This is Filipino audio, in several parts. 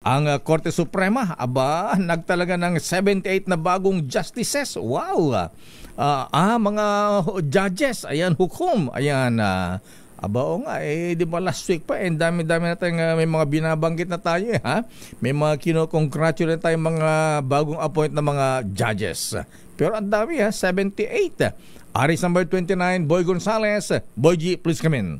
ang Korte Suprema, nagtalaga ng 78 na bagong justices. Wow! Mga judges, ayan, hukom. Ayan, oo nga, di ba last week pa, dami-dami natin, may mga binabanggit na tayo, ha? May mga kinocongratulate tayong mga bagong appoint na mga judges. Pero ang dami, 78. Aris number 29, Boy Gonzales. Boy G, please come in.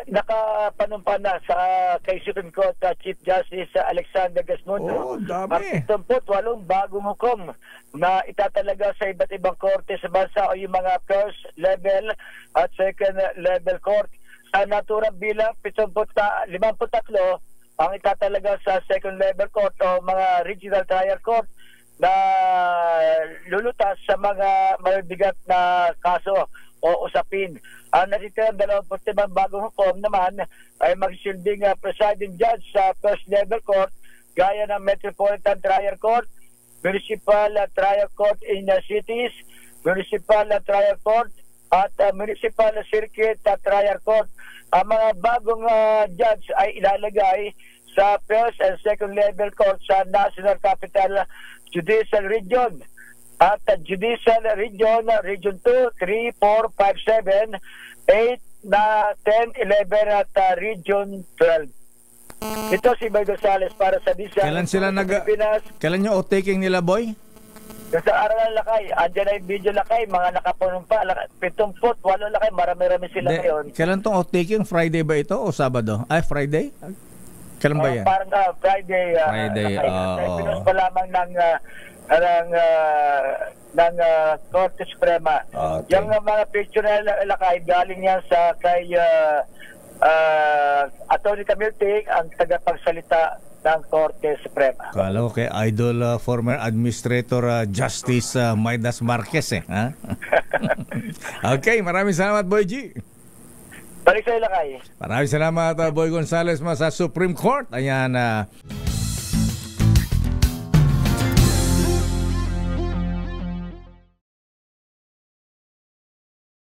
Nakapanumpa na sa kay Supreme Court Chief Justice Alexander Gasmundo. Dami. 78 bagong hukom na itatalaga sa iba't ibang korte sa bansa o yung mga first level at second level court. Sa naturang bilang 53 ang itatalaga sa second level court o mga regional trial court na lulutas sa mga mabibigat na kaso o usapin. Ang natitirang 25 bagong hukom naman ay magsilbing presiding judge sa first level court gaya ng Metropolitan Trial Court, Municipal Trial Court in cities, Municipal Trial Court at Municipal Circuit Trial Court. Ang mga bagong judge ay ilalagay sa first and second level court sa National Capital Judicial Region at Judicial Region, Region 2, 3, 4, 5, 7, 8, 10, 11 at Region 12. Ito si Boy Gonzales para sa Disa. Kailan yung outtaking nila, Boy? Sa araw ng lakay, andyan na yung video lakay, mga nakapunumpa, 78 lakay, marami-rami sila ngayon. Kailan tong outtaking? Friday ba ito o Sabado? Ay, Friday? Kailan ba yan? Parang Friday. Pinos pa lamang ng Korte Suprema. Okay. Yung mga picture na lakay, galing yan sa kay Atty. Camiltic, ang tagapagsalita ng Korte Suprema. Kala ko kay idol former Administrator Justice Maidas Marquez ha? Okay, maraming salamat, Boy G. Balik sa'yo lakay. Maraming salamat, Boy Gonzales sa Supreme Court. Ayan,